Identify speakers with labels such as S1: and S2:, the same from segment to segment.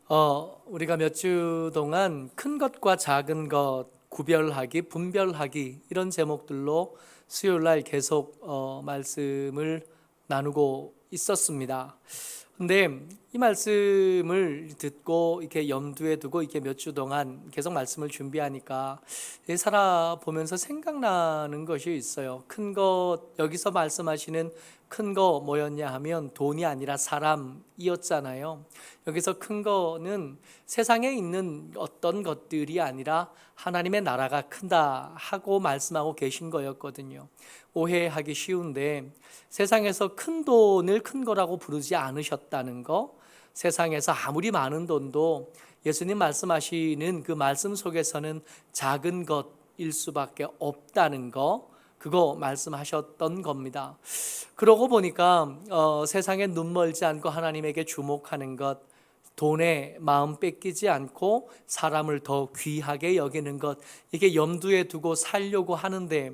S1: 우리가 몇 주 동안 큰 것과 작은 것 구별하기, 분별하기 이런 제목들로 수요일 날 계속 말씀을 나누고 있었습니다. 근데 이 말씀을 듣고 이렇게 염두에 두고 이렇게 몇 주 동안 계속 말씀을 준비하니까 살아보면서 생각나는 것이 있어요. 큰 것, 여기서 말씀하시는 큰 거 뭐였냐 하면 돈이 아니라 사람이었잖아요. 여기서 큰 거는 세상에 있는 어떤 것들이 아니라 하나님의 나라가 크다 하고 말씀하고 계신 거였거든요. 오해하기 쉬운데 세상에서 큰 돈을 큰 거라고 부르지 않으셨다는 거, 세상에서 아무리 많은 돈도 예수님 말씀하시는 그 말씀 속에서는 작은 것일 수밖에 없다는 거, 그거 말씀하셨던 겁니다. 그러고 보니까 세상에 눈 멀지 않고 하나님에게 주목하는 것, 돈에 마음 뺏기지 않고 사람을 더 귀하게 여기는 것, 이게 염두에 두고 살려고 하는데,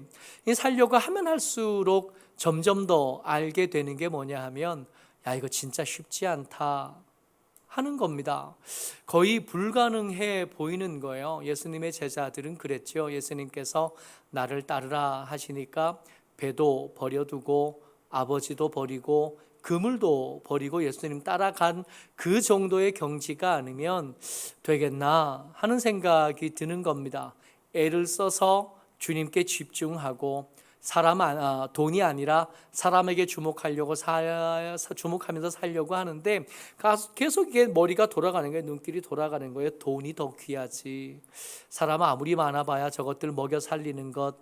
S1: 이 살려고 하면 할수록 점점 더 알게 되는 게 뭐냐 하면, 야, 이거 진짜 쉽지 않다 하는 겁니다. 거의 불가능해 보이는 거예요. 예수님의 제자들은 그랬죠. 예수님께서 나를 따르라 하시니까 배도 버려두고 아버지도 버리고 그물도 버리고 예수님 따라간 그 정도의 경지가 아니면 되겠나 하는 생각이 드는 겁니다. 애를 써서 주님께 집중하고 돈이 아니라 사람에게 주목하면서 살려고 하는데 계속 이게 머리가 돌아가는 거예요. 눈길이 돌아가는 거예요. 돈이 더 귀하지. 사람은 아무리 많아봐야 저것들 먹여 살리는 것,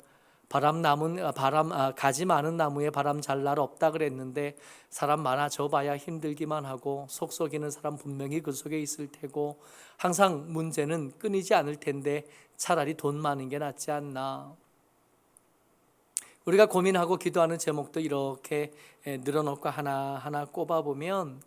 S1: 가지 많은 나무에 바람 잘 날 없다 그랬는데 사람 많아져 봐야 힘들기만 하고 속 썩이는 사람 분명히 그 속에 있을 테고 항상 문제는 끊이지 않을 텐데 차라리 돈 많은 게 낫지 않나. 우리가 고민하고 기도하는 제목도 이렇게 늘어놓고 하나하나 꼽아보면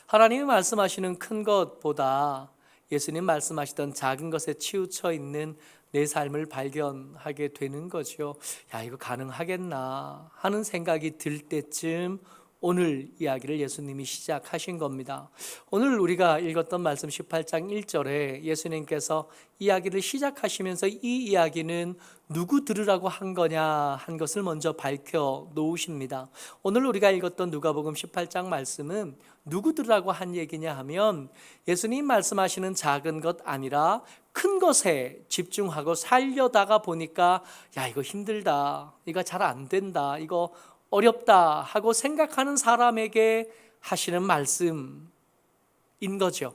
S1: 하나님이 말씀하시는 큰 것보다 예수님 말씀하시던 작은 것에 치우쳐 있는 내 삶을 발견하게 되는 거죠. 야, 이거 가능하겠나 하는 생각이 들 때쯤 오늘 이야기를 예수님이 시작하신 겁니다. 오늘 우리가 읽었던 말씀 18장 1절에 예수님께서 이야기를 시작하시면서 이 이야기는 누구 들으라고 한 거냐 한 것을 먼저 밝혀 놓으십니다. 오늘 우리가 읽었던 누가복음 18장 말씀은 누구 들으라고 한 얘기냐 하면 예수님 말씀하시는 작은 것 아니라 큰 것에 집중하고 살려다가 보니까 야, 이거 힘들다, 이거 잘 안 된다, 이거 어렵다 하고 생각하는 사람에게 하시는 말씀인 거죠.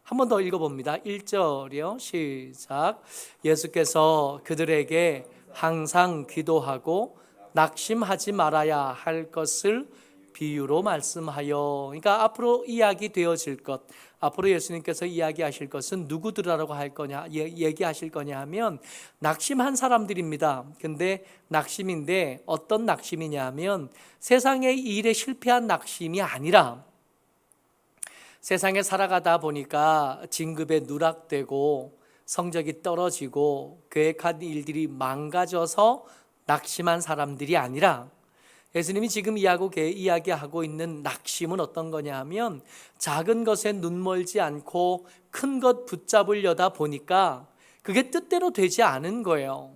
S1: 한 번 더 읽어봅니다. 1절이요. 시작. 예수께서 그들에게 항상 기도하고 낙심하지 말아야 할 것을 비유로 말씀하여, 그러니까 앞으로 이야기 되어질 것, 앞으로 예수님께서 이야기하실 것은 누구들이라고 할 거냐, 얘기하실 거냐 하면 낙심한 사람들입니다. 근데 낙심인데 어떤 낙심이냐 하면 세상의 일에 실패한 낙심이 아니라 세상에 살아가다 보니까 진급에 누락되고 성적이 떨어지고 계획한 일들이 망가져서 낙심한 사람들이 아니라 예수님이 지금 이야기하고 있는 낙심은 어떤 거냐 하면 작은 것에 눈멀지 않고 큰 것 붙잡으려다 보니까 그게 뜻대로 되지 않은 거예요.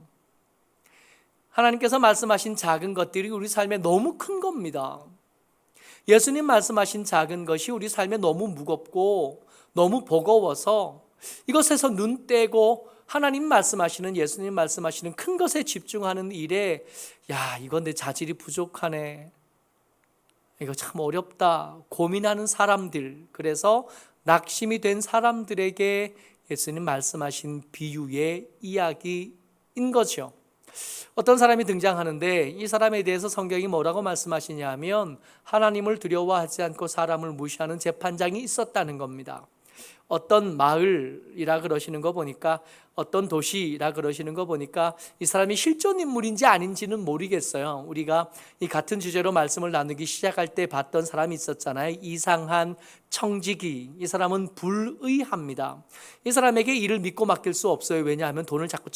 S1: 하나님께서 말씀하신 작은 것들이 우리 삶에 너무 큰 겁니다. 예수님 말씀하신 작은 것이 우리 삶에 너무 무겁고 너무 버거워서 이것에서 눈 떼고 하나님 말씀하시는, 예수님 말씀하시는 큰 것에 집중하는 일에 야, 이건 내 자질이 부족하네, 이거 참 어렵다 고민하는 사람들, 그래서 낙심이 된 사람들에게 예수님 말씀하신 비유의 이야기인 거죠. 어떤 사람이 등장하는데 이 사람에 대해서 성경이 뭐라고 말씀하시냐 하면 하나님을 두려워하지 않고 사람을 무시하는 재판장이 있었다는 겁니다. 어떤 마을이라 그러시는 거 보니까, 어떤 도시라 그러시는 거 보니까 이 사람이 실존 인물인지 아닌지는 모르겠어요. 우리가 이 같은 주제로 말씀을 나누기 시작할 때 봤던 사람이 있었잖아요. 이상한 청지기. 이 사람은 불의합니다. 이 사람에게 일을 믿고 맡길 수 없어요. 왜냐하면 돈을 자꾸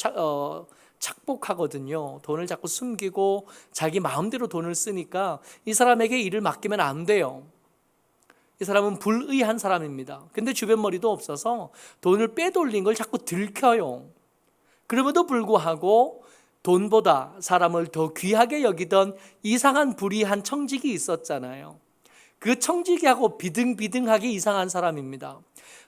S1: 착복하거든요. 돈을 자꾸 숨기고 자기 마음대로 돈을 쓰니까 이 사람에게 일을 맡기면 안 돼요. 이 사람은 불의한 사람입니다. 근데 주변 머리도 없어서 돈을 빼돌린 걸 자꾸 들켜요. 그럼에도 불구하고 돈보다 사람을 더 귀하게 여기던 이상한 불의한 청직이 있었잖아요. 그 청지기하고 비등비등하게 이상한 사람입니다.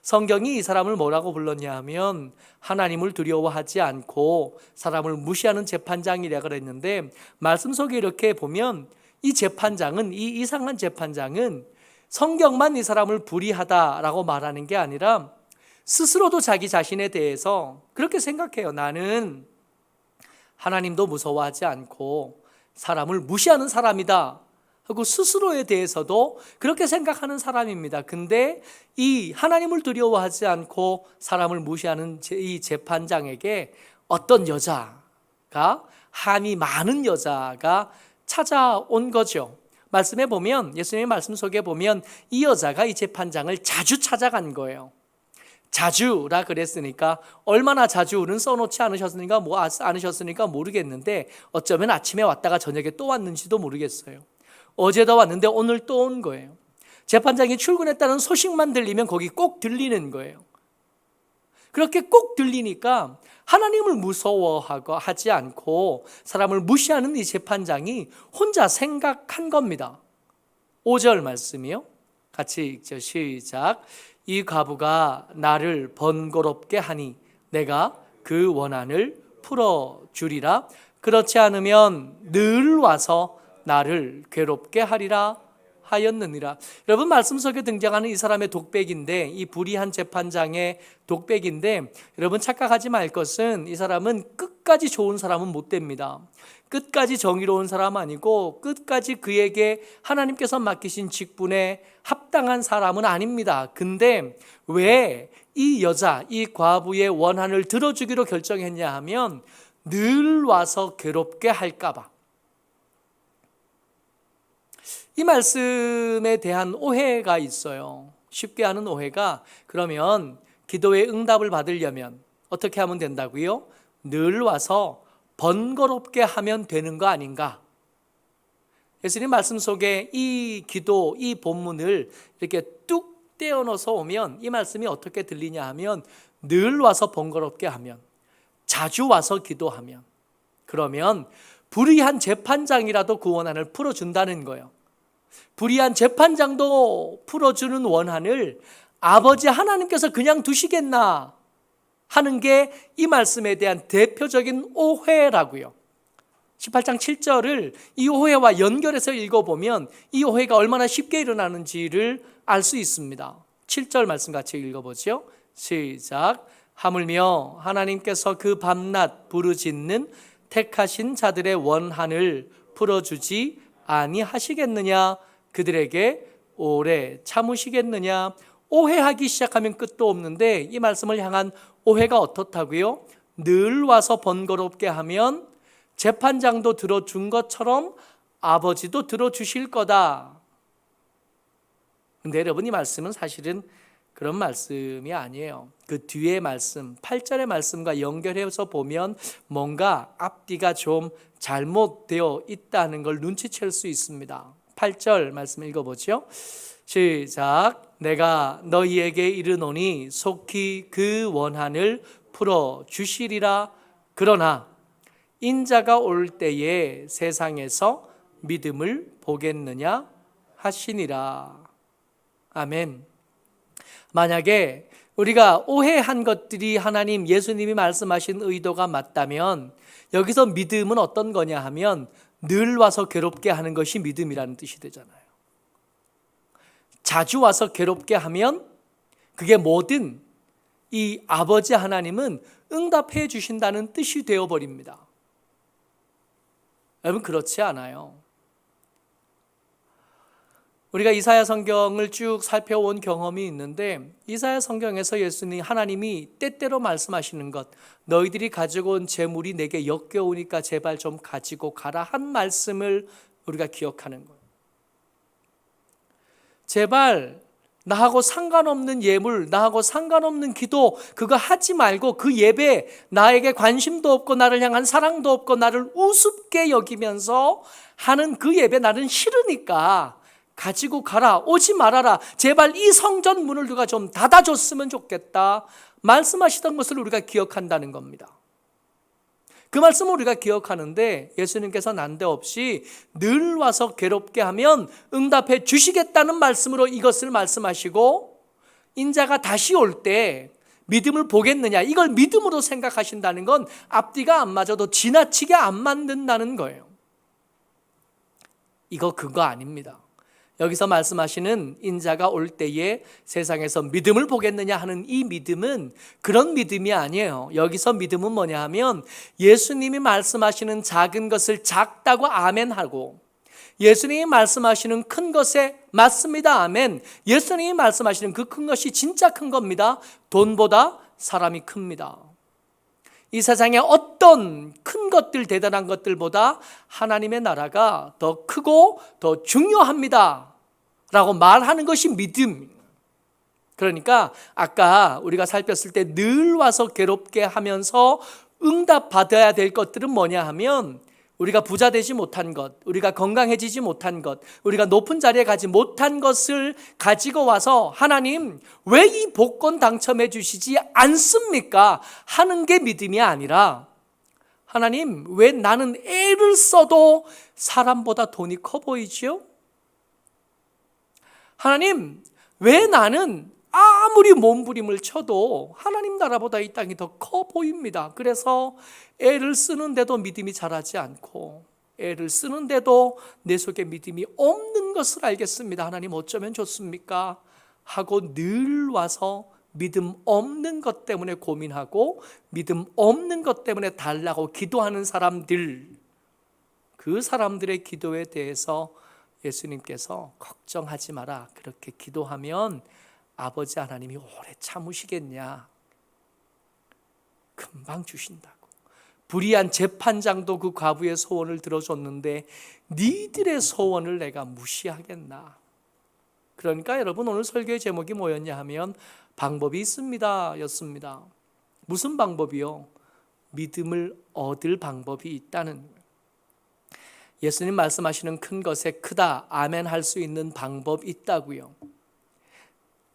S1: 성경이 이 사람을 뭐라고 불렀냐 하면 하나님을 두려워하지 않고 사람을 무시하는 재판장이라 그랬는데, 말씀 속에 이렇게 보면 이 재판장은, 이 이상한 재판장은 성경만 이 사람을 불의하다라고 말하는 게 아니라 스스로도 자기 자신에 대해서 그렇게 생각해요. 나는 하나님도 무서워하지 않고 사람을 무시하는 사람이다 하고 스스로에 대해서도 그렇게 생각하는 사람입니다. 근데 이 하나님을 두려워하지 않고 사람을 무시하는 이 재판장에게 어떤 여자가, 한이 많은 여자가 찾아온 거죠. 말씀에 보면, 예수님의 말씀 속에 보면 이 여자가 이 재판장을 자주 찾아간 거예요. 자주라 그랬으니까 얼마나 자주는 써놓지 않으셨으니까 모르겠는데, 어쩌면 아침에 왔다가 저녁에 또 왔는지도 모르겠어요. 어제도 왔는데 오늘 또 온 거예요. 재판장이 출근했다는 소식만 들리면 거기 꼭 들리는 거예요. 그렇게 꼭 들리니까 하나님을 무서워하지 않고 사람을 무시하는 이 재판장이 혼자 생각한 겁니다. 5절 말씀이요. 같이 읽죠. 시작. 이 과부가 나를 번거롭게 하니 내가 그 원한을 풀어주리라. 그렇지 않으면 늘 와서 나를 괴롭게 하리라 하였느니라. 여러분, 말씀 속에 등장하는 이 사람의 독백인데, 이 불의한 재판장의 독백인데, 여러분 착각하지 말 것은 이 사람은 끝까지 좋은 사람은 못 됩니다. 끝까지 정의로운 사람 아니고 끝까지 그에게 하나님께서 맡기신 직분에 합당한 사람은 아닙니다. 근데 왜 이 여자, 이 과부의 원한을 들어주기로 결정했냐 하면 늘 와서 괴롭게 할까 봐. 이 말씀에 대한 오해가 있어요. 쉽게 하는 오해가, 그러면 기도의 응답을 받으려면 어떻게 하면 된다고요? 늘 와서 번거롭게 하면 되는 거 아닌가? 예수님 말씀 속에 이 기도, 이 본문을 이렇게 뚝 떼어 넣어서 오면 이 말씀이 어떻게 들리냐 하면 늘 와서 번거롭게 하면, 자주 와서 기도하면, 그러면 불의한 재판장이라도 그 원한을 풀어준다는 거예요. 불의한 재판장도 풀어주는 원한을 아버지 하나님께서 그냥 두시겠나 하는 게 이 말씀에 대한 대표적인 오해라고요. 18장 7절을 이 오해와 연결해서 읽어보면 이 오해가 얼마나 쉽게 일어나는지를 알 수 있습니다. 7절 말씀 같이 읽어보죠. 시작. 하물며 하나님께서 그 밤낮 부르짖는 택하신 자들의 원한을 풀어주지 아니하시겠느냐? 그들에게 오래 참으시겠느냐? 오해하기 시작하면 끝도 없는데, 이 말씀을 향한 오해가 어떻다고요? 늘 와서 번거롭게 하면 재판장도 들어준 것처럼 아버지도 들어주실 거다. 근데 여러분, 이 말씀은 사실은 그런 말씀이 아니에요. 그 뒤에 말씀, 8절의 말씀과 연결해서 보면 뭔가 앞뒤가 좀 잘못되어 있다는 걸 눈치챌 수 있습니다. 8절 말씀 읽어보죠. 시작. 내가 너희에게 이르노니 속히 그 원한을 풀어주시리라. 그러나 인자가 올 때에 세상에서 믿음을 보겠느냐 하시니라. 아멘. 만약에 우리가 오해한 것들이 하나님, 예수님이 말씀하신 의도가 맞다면 여기서 믿음은 어떤 거냐 하면 늘 와서 괴롭게 하는 것이 믿음이라는 뜻이 되잖아요. 자주 와서 괴롭게 하면 그게 뭐든 이 아버지 하나님은 응답해 주신다는 뜻이 되어버립니다. 여러분, 그렇지 않아요. 우리가 이사야 성경을 쭉 살펴온 경험이 있는데, 이사야 성경에서 예수님, 하나님이 때때로 말씀하시는 것, 너희들이 가지고 온 재물이 내게 역겨우니까 제발 좀 가지고 가라 한 말씀을 우리가 기억하는 거예요. 제발 나하고 상관없는 예물, 나하고 상관없는 기도, 그거 하지 말고 그 예배, 나에게 관심도 없고 나를 향한 사랑도 없고 나를 우습게 여기면서 하는 그 예배 나는 싫으니까 가지고 가라, 오지 말아라, 제발 이 성전 문을 누가 좀 닫아줬으면 좋겠다 말씀하시던 것을 우리가 기억한다는 겁니다. 그 말씀을 우리가 기억하는데 예수님께서 난데없이 늘 와서 괴롭게 하면 응답해 주시겠다는 말씀으로 이것을 말씀하시고, 인자가 다시 올 때 믿음을 보겠느냐, 이걸 믿음으로 생각하신다는 건 앞뒤가 안 맞아도 지나치게 안 맞는다는 거예요. 이거 그거 아닙니다. 여기서 말씀하시는 인자가 올 때에 세상에서 믿음을 보겠느냐 하는 이 믿음은 그런 믿음이 아니에요. 여기서 믿음은 뭐냐 하면 예수님이 말씀하시는 작은 것을 작다고 아멘하고, 예수님이 말씀하시는 큰 것에 맞습니다, 아멘. 예수님이 말씀하시는 그 큰 것이 진짜 큰 겁니다. 돈보다 사람이 큽니다. 이 세상에 어떤 큰 것들, 대단한 것들보다 하나님의 나라가 더 크고 더 중요합니다 라고 말하는 것이 믿음. 그러니까 아까 우리가 살폈을 때 늘 와서 괴롭게 하면서 응답받아야 될 것들은 뭐냐 하면, 우리가 부자 되지 못한 것, 우리가 건강해지지 못한 것, 우리가 높은 자리에 가지 못한 것을 가지고 와서 하나님 왜 이 복권 당첨해 주시지 않습니까? 하는 게 믿음이 아니라, 하나님 왜 나는 애를 써도 사람보다 돈이 커 보이지요? 하나님 왜 나는 아무리 몸부림을 쳐도 하나님 나라보다 이 땅이 더 커 보입니다. 그래서 애를 쓰는데도 믿음이 자라지 않고, 애를 쓰는데도 내 속에 믿음이 없는 것을 알겠습니다. 하나님 어쩌면 좋습니까? 하고 늘 와서 믿음 없는 것 때문에 고민하고 믿음 없는 것 때문에 달라고 기도하는 사람들, 그 사람들의 기도에 대해서 예수님께서 걱정하지 마라, 그렇게 기도하면 아버지 하나님이 오래 참으시겠냐, 금방 주신다고. 불의한 재판장도 그 과부의 소원을 들어줬는데 니들의 소원을 내가 무시하겠나. 그러니까 여러분, 오늘 설교의 제목이 뭐였냐 하면 방법이 있습니다 였습니다. 무슨 방법이요? 믿음을 얻을 방법이 있다는 거예요. 예수님 말씀하시는 큰 것에 크다 아멘 할 수 있는 방법이 있다고요.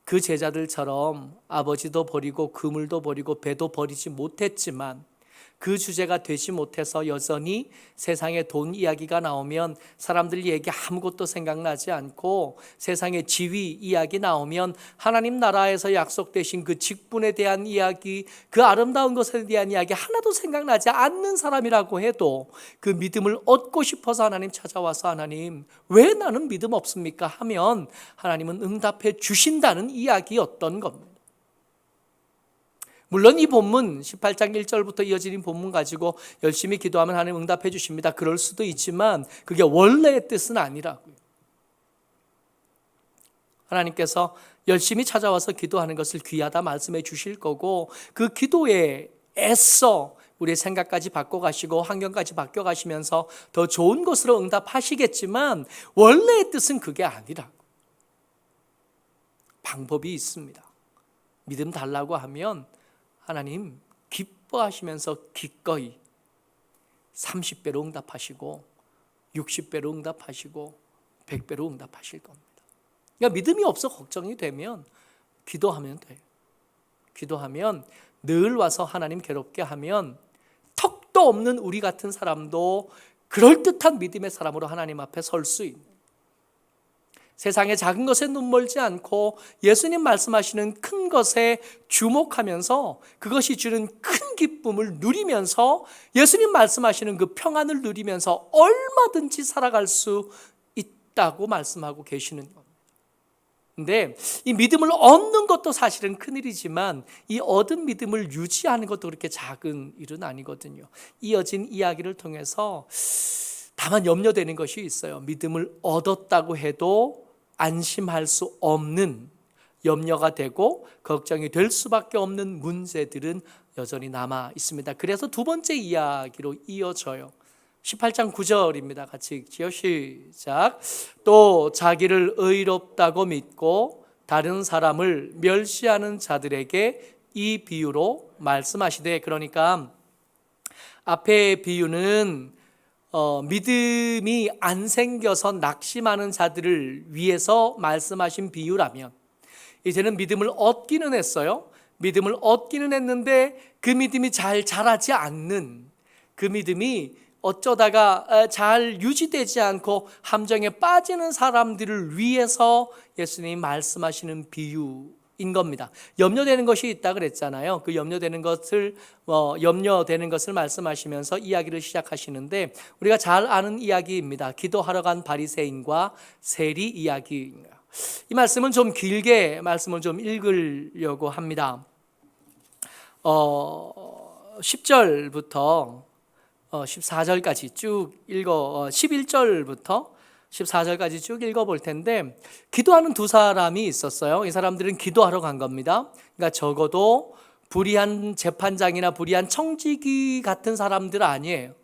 S1: 그 제자들처럼 아버지도 버리고 그물도 버리고 배도 버리지 못했지만 그 주제가 되지 못해서 여전히 세상의 돈 이야기가 나오면 사람들 얘기 아무것도 생각나지 않고, 세상의 지위 이야기 나오면 하나님 나라에서 약속되신 그 직분에 대한 이야기, 그 아름다운 것에 대한 이야기 하나도 생각나지 않는 사람이라고 해도 그 믿음을 얻고 싶어서 하나님 찾아와서 하나님 왜 나는 믿음 없습니까? 하면 하나님은 응답해 주신다는 이야기였던 겁니다. 물론 이 본문 18장 1절부터 이어지는 본문 가지고 열심히 기도하면 하나님 응답해 주십니다, 그럴 수도 있지만 그게 원래의 뜻은 아니라고요. 하나님께서 열심히 찾아와서 기도하는 것을 귀하다 말씀해 주실 거고, 그 기도에 애써 우리의 생각까지 바꿔가시고 환경까지 바뀌어가시면서 더 좋은 것으로 응답하시겠지만 원래의 뜻은 그게 아니라고. 방법이 있습니다. 믿음 달라고 하면 하나님 기뻐하시면서 기꺼이 30배로 응답하시고 60배로 응답하시고 100배로 응답하실 겁니다. 그러니까 믿음이 없어 걱정이 되면 기도하면 돼요. 기도하면 늘 와서 하나님 괴롭게 하면 턱도 없는 우리 같은 사람도 그럴듯한 믿음의 사람으로 하나님 앞에 설 수 있는, 세상의 작은 것에 눈멀지 않고 예수님 말씀하시는 큰 것에 주목하면서 그것이 주는 큰 기쁨을 누리면서 예수님 말씀하시는 그 평안을 누리면서 얼마든지 살아갈 수 있다고 말씀하고 계시는 겁니다. 근데 이 믿음을 얻는 것도 사실은 큰일이지만 이 얻은 믿음을 유지하는 것도 그렇게 작은 일은 아니거든요. 이어진 이야기를 통해서 다만 염려되는 것이 있어요. 믿음을 얻었다고 해도 안심할 수 없는, 염려가 되고 걱정이 될 수밖에 없는 문제들은 여전히 남아 있습니다. 그래서 두 번째 이야기로 이어져요. 18장 9절입니다. 같이 읽지요. 시작. 또 자기를 의롭다고 믿고 다른 사람을 멸시하는 자들에게 이 비유로 말씀하시되, 그러니까 앞의 비유는 믿음이 안 생겨서 낙심하는 자들을 위해서 말씀하신 비유라면, 이제는 믿음을 얻기는 했어요. 믿음을 얻기는 했는데 그 믿음이 잘 자라지 않는, 그 믿음이 어쩌다가 잘 유지되지 않고 함정에 빠지는 사람들을 위해서 예수님이 말씀하시는 비유인 겁니다. 염려되는 것이 있다 그랬잖아요. 그 염려되는 것을 말씀하시면서 이야기를 시작하시는데, 우리가 잘 아는 이야기입니다. 기도하러 간 바리새인과 세리 이야기입니다. 이 말씀은 좀 길게 말씀을 좀 읽으려고 합니다. 10절부터 14절까지 쭉 11절부터 14절까지 쭉 읽어볼 텐데, 기도하는 두 사람이 있었어요. 이 사람들은 기도하러 간 겁니다. 그러니까 적어도 불의한 재판장이나 불의한 청지기 같은 사람들 아니에요.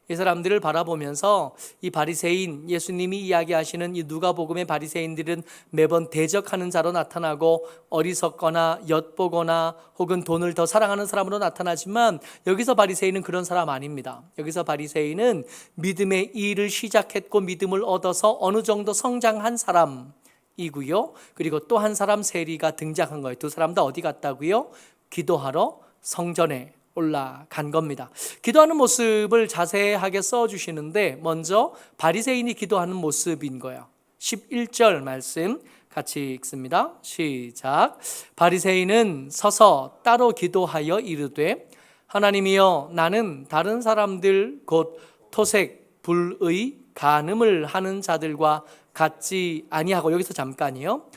S1: 이 사람들을 바라보면서 이 바리새인, 예수님이 이야기하시는 이 누가복음의 바리새인들은 매번 대적하는 자로 나타나고 어리석거나 엿보거나 혹은 돈을 더 사랑하는 사람으로 나타나지만, 여기서 바리새인은 그런 사람 아닙니다. 여기서 바리새인은 믿음의 일을 시작했고 믿음을 얻어서 어느 정도 성장한 사람이고요. 그리고 또 한 사람 세리가 등장한 거예요. 두 사람 다 어디 갔다고요? 기도하러 성전에 올라간 겁니다. 기도하는 모습을 자세하게 써주시는데, 먼저 바리새인이 기도하는 모습인 거예요. 11절 말씀 같이 읽습니다. 시작. 바리새인은 서서 따로 기도하여 이르되, 하나님이여, 나는 다른 사람들 곧 토색, 불의, 간음을 하는 자들과 같지 아니하고, 여기서 잠깐이요.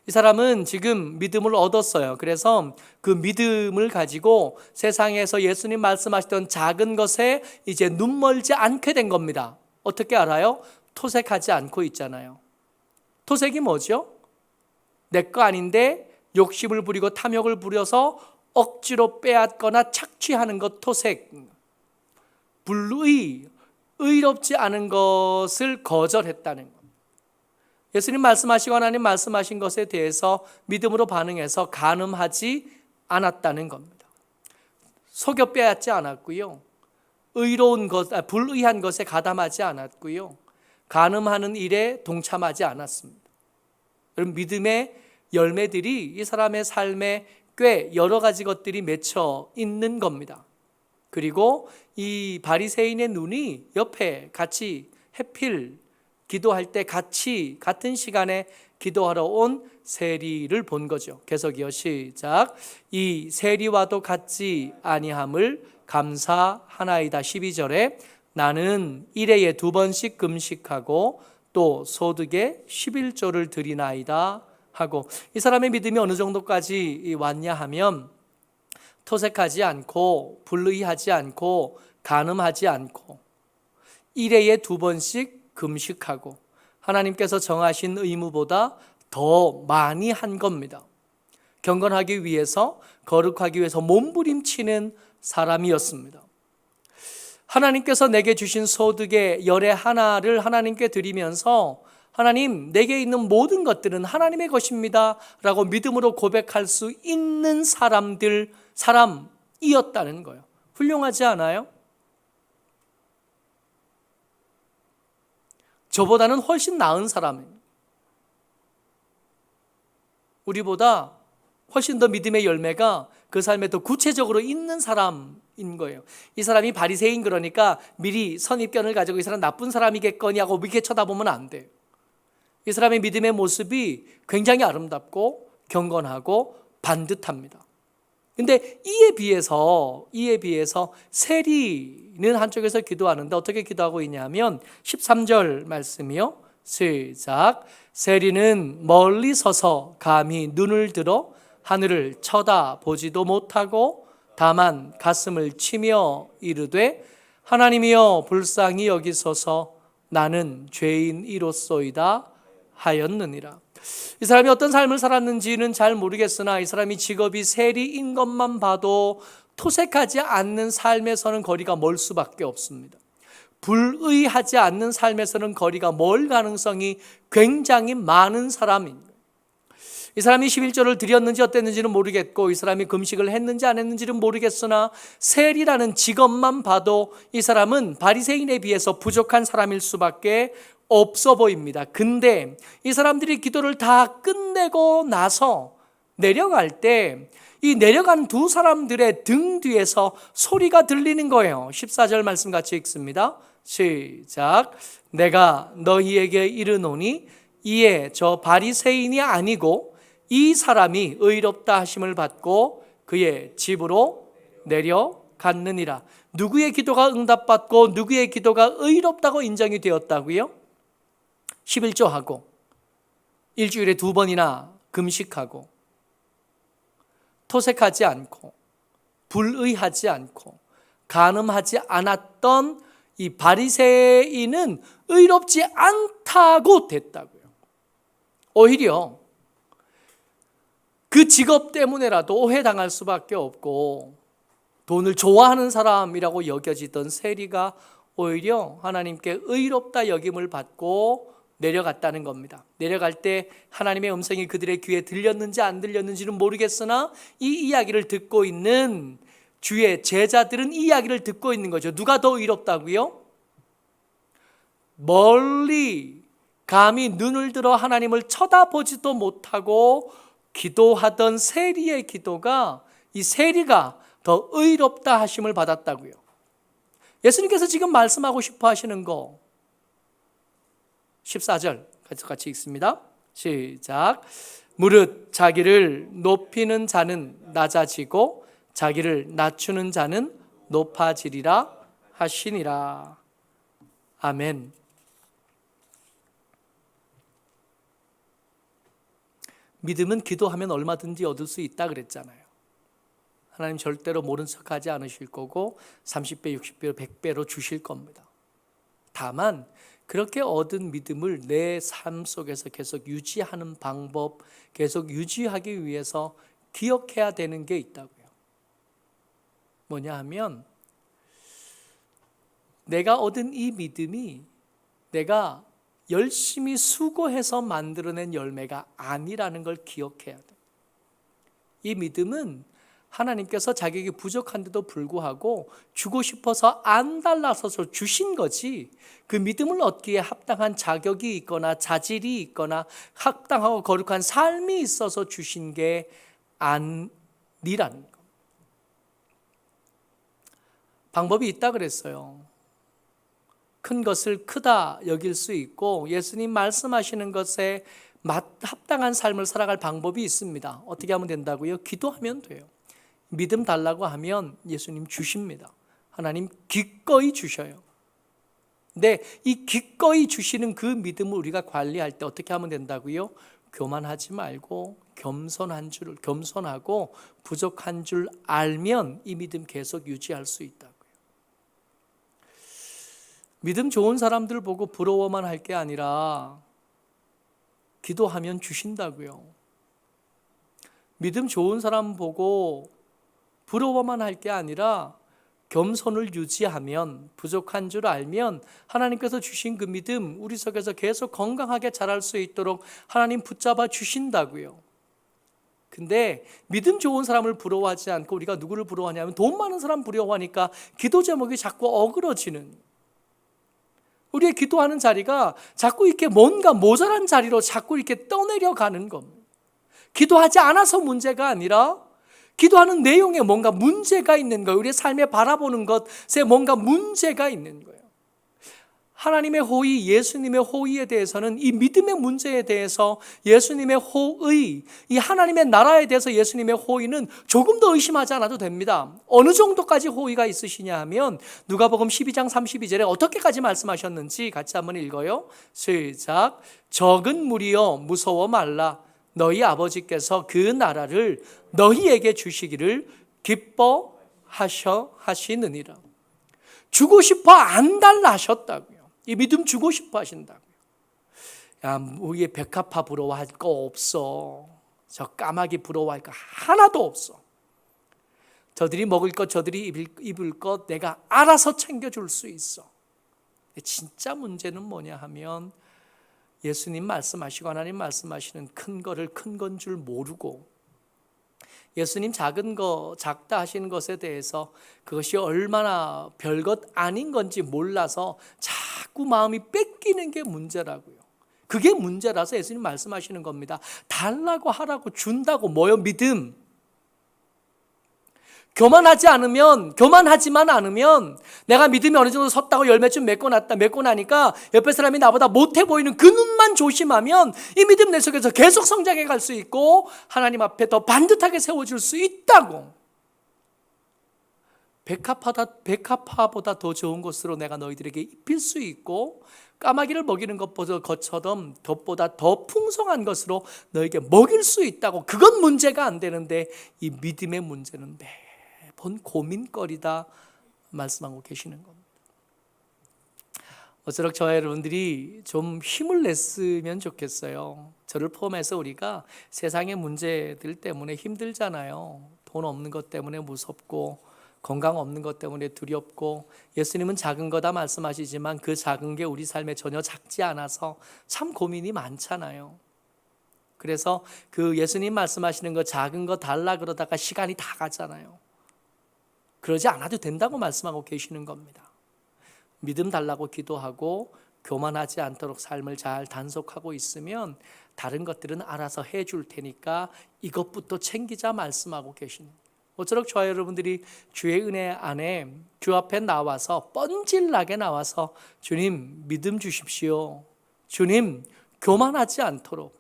S1: 이 사람은 지금 믿음을 얻었어요. 그래서 그 믿음을 가지고 세상에서 예수님 말씀하시던 작은 것에 이제 눈멀지 않게 된 겁니다. 어떻게 알아요? 토색하지 않고 있잖아요. 토색이 뭐죠? 내 거 아닌데 욕심을 부리고 탐욕을 부려서 억지로 빼앗거나 착취하는 것, 토색. 불의, 의롭지 않은 것을 거절했다는 것. 예수님 말씀하시고 하나님 말씀하신 것에 대해서 믿음으로 반응해서 간음하지 않았다는 겁니다. 속여 빼앗지 않았고요. 불의한 것에 가담하지 않았고요. 간음하는 일에 동참하지 않았습니다. 여러분, 믿음의 열매들이 이 사람의 삶에 꽤 여러 가지 것들이 맺혀 있는 겁니다. 그리고 이 바리새인의 눈이 옆에 같이 해필 기도할 때 같은 시간에 기도하러 온 세리를 본 거죠. 계속이요. 시작. 이 세리와도 같지 아니함을 감사하나이다. 12절에 나는 일회에 2번씩 금식하고 또 소득의 11조를 드리나이다 하고, 이 사람의 믿음이 어느 정도까지 왔냐 하면, 토색하지 않고 불의하지 않고 간음하지 않고 일회에 2번씩 금식하고 하나님께서 정하신 의무보다 더 많이 한 겁니다. 경건하기 위해서, 거룩하기 위해서 몸부림치는 사람이었습니다. 하나님께서 내게 주신 소득의 열의 하나를 하나님께 드리면서, 하나님, 내게 있는 모든 것들은 하나님의 것입니다 라고 믿음으로 고백할 수 있는 사람이었다는 거예요. 훌륭하지 않아요? 저보다는 훨씬 나은 사람입니다. 우리보다 훨씬 더 믿음의 열매가 그 삶에 더 구체적으로 있는 사람인 거예요. 이 사람이 바리새인, 그러니까 미리 선입견을 가지고 이 사람 나쁜 사람이겠거니 하고 이렇게 쳐다보면 안 돼요. 이 사람의 믿음의 모습이 굉장히 아름답고 경건하고 반듯합니다. 근데 이에 비해서 세리는 한쪽에서 기도하는데 어떻게 기도하고 있냐면 13절 말씀이요. 시작. 세리는 멀리 서서 감히 눈을 들어 하늘을 쳐다보지도 못하고 다만 가슴을 치며 이르되, 하나님이여 불쌍히 여기소서, 나는 죄인이로소이다 하였느니라. 이 사람이 어떤 삶을 살았는지는 잘 모르겠으나 이 사람이 직업이 세리인 것만 봐도 토색하지 않는 삶에서는 거리가 멀 수밖에 없습니다. 불의하지 않는 삶에서는 거리가 멀 가능성이 굉장히 많은 사람입니다. 이 사람이 11조를 드렸는지 어땠는지는 모르겠고 이 사람이 금식을 했는지 안 했는지는 모르겠으나 세리라는 직업만 봐도 이 사람은 바리새인에 비해서 부족한 사람일 수밖에 없어 보입니다. 근데 이 사람들이 기도를 다 끝내고 나서 내려갈 때 이 내려간 두 사람들의 등 뒤에서 소리가 들리는 거예요. 14절 말씀 같이 읽습니다. 시작. 내가 너희에게 이르노니 이에 저 바리새인이 아니고 이 사람이 의롭다 하심을 받고 그의 집으로 내려갔느니라. 누구의 기도가 응답받고 누구의 기도가 의롭다고 인정이 되었다고요? 11조하고 일주일에 2번이나 금식하고 토색하지 않고 불의하지 않고 간음하지 않았던 이 바리새인은 의롭지 않다고 됐다고요. 오히려 그 직업 때문에라도 오해당할 수밖에 없고 돈을 좋아하는 사람이라고 여겨지던 세리가 오히려 하나님께 의롭다 여김을 받고 내려갔다는 겁니다. 내려갈 때 하나님의 음성이 그들의 귀에 들렸는지 안 들렸는지는 모르겠으나 이 이야기를 듣고 있는 주의 제자들은 이 이야기를 듣고 있는 거죠. 누가 더 의롭다고요? 멀리 감히 눈을 들어 하나님을 쳐다보지도 못하고 기도하던 세리의 기도가 이 세리가 더 의롭다 하심을 받았다고요. 예수님께서 지금 말씀하고 싶어 하시는 거 14절 같이 읽습니다. 시작. 무릇 자기를 높이는 자는 낮아지고 자기를 낮추는 자는 높아지리라 하시니라. 아멘. 믿음은 기도하면 얼마든지 얻을 수 있다 그랬잖아요. 하나님 절대로 모른 척하지 않으실 거고 30배, 60배, 100배로 주실 겁니다. 다만 그렇게 얻은 믿음을 내 삶 속에서 계속 유지하는 방법, 계속 유지하기 위해서 기억해야 되는 게 있다고요. 뭐냐 하면 내가 얻은 이 믿음이 내가 열심히 수고해서 만들어낸 열매가 아니라는 걸 기억해야 돼. 이 믿음은 하나님께서 자격이 부족한데도 불구하고 주고 싶어서 안 달라서서 주신 거지, 그 믿음을 얻기에 합당한 자격이 있거나 자질이 있거나 합당하고 거룩한 삶이 있어서 주신 게 아니라는 거. 방법이 있다 그랬어요. 큰 것을 크다 여길 수 있고 예수님 말씀하시는 것에 합당한 삶을 살아갈 방법이 있습니다. 어떻게 하면 된다고요? 기도하면 돼요. 믿음 달라고 하면 예수님 주십니다. 하나님 기꺼이 주셔요. 근데 이 기꺼이 주시는 그 믿음을 우리가 관리할 때 어떻게 하면 된다고요? 교만하지 말고 겸손하고 부족한 줄 알면 이 믿음 계속 유지할 수 있다고요. 믿음 좋은 사람들 보고 부러워만 할 게 아니라 기도하면 주신다고요. 믿음 좋은 사람 보고 부러워만 할 게 아니라 겸손을 유지하면, 부족한 줄 알면 하나님께서 주신 그 믿음 우리 속에서 계속 건강하게 자랄 수 있도록 하나님 붙잡아 주신다고요. 근데 믿음 좋은 사람을 부러워하지 않고 우리가 누구를 부러워하냐면 돈 많은 사람 부러워하니까 기도 제목이 자꾸 어그러지는, 우리의 기도하는 자리가 자꾸 이렇게 뭔가 모자란 자리로 자꾸 이렇게 떠내려가는 겁니다. 기도하지 않아서 문제가 아니라 기도하는 내용에 뭔가 문제가 있는 거예요. 우리의 삶에 바라보는 것에 뭔가 문제가 있는 거예요. 하나님의 호의, 예수님의 호의에 대해서는 이 믿음의 문제에 대해서 예수님의 호의, 이 하나님의 나라에 대해서 예수님의 호의는 조금 더 의심하지 않아도 됩니다. 어느 정도까지 호의가 있으시냐 하면 누가복음 12장 32절에 어떻게까지 말씀하셨는지 같이 한번 읽어요. 시작. 적은 무리여 무서워 말라. 너희 아버지께서 그 나라를 너희에게 주시기를 기뻐하시느니라. 주고 싶어 안 달라 하셨다고요. 이 믿음 주고 싶어 하신다고요. 야, 우리의 백합화 부러워할 거 없어. 저 까마귀 부러워할 거 하나도 없어. 저들이 먹을 것, 저들이 입을 것 내가 알아서 챙겨줄 수 있어. 진짜 문제는 뭐냐 하면 예수님 말씀하시고 하나님 말씀하시는 큰 거를 큰 건 줄 모르고 예수님 작은 거 작다 하시는 것에 대해서 그것이 얼마나 별것 아닌 건지 몰라서 자꾸 마음이 뺏기는 게 문제라고요. 그게 문제라서 예수님 말씀하시는 겁니다. 달라고 하라고 준다고 뭐요? 믿음. 교만하지만 않으면 내가 믿음이 어느 정도 섰다고 열매쯤 맺고 나니까 옆에 사람이 나보다 못해 보이는 그 눈만 조심하면 이 믿음 내 속에서 계속 성장해 갈 수 있고 하나님 앞에 더 반듯하게 세워줄 수 있다고. 백합화보다 더 좋은 것으로 내가 너희들에게 입힐 수 있고 까마귀를 먹이는 것처럼 덧보다 더 풍성한 것으로 너에게 먹일 수 있다고. 그건 문제가 안 되는데 이 믿음의 문제는 매번 고민거리다 말씀하고 계시는 겁니다. 어쩌록 저와 여러분들이 좀 힘을 냈으면 좋겠어요. 저를 포함해서 우리가 세상의 문제들 때문에 힘들잖아요. 돈 없는 것 때문에 무섭고 건강 없는 것 때문에 두렵고 예수님은 작은 거다 말씀하시지만 그 작은 게 우리 삶에 전혀 작지 않아서 참 고민이 많잖아요. 그래서 그 예수님 말씀하시는 거 작은 거 달라 그러다가 시간이 다 가잖아요. 그러지 않아도 된다고 말씀하고 계시는 겁니다. 믿음 달라고 기도하고 교만하지 않도록 삶을 잘 단속하고 있으면 다른 것들은 알아서 해줄 테니까 이것부터 챙기자 말씀하고 계시는 거예요. 모쪼록 저와 여러분들이 주의 은혜 안에 주 앞에 나와서 뻔질나게 나와서 주님 믿음 주십시오. 주님 교만하지 않도록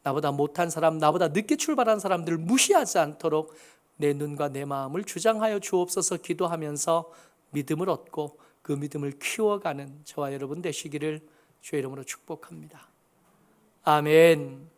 S1: 나보다 못한 사람, 나보다 늦게 출발한 사람들을 무시하지 않도록 내 눈과 내 마음을 주장하여 주옵소서 기도하면서 믿음을 얻고 그 믿음을 키워가는 저와 여러분 되시기를 주의 이름으로 축복합니다. 아멘.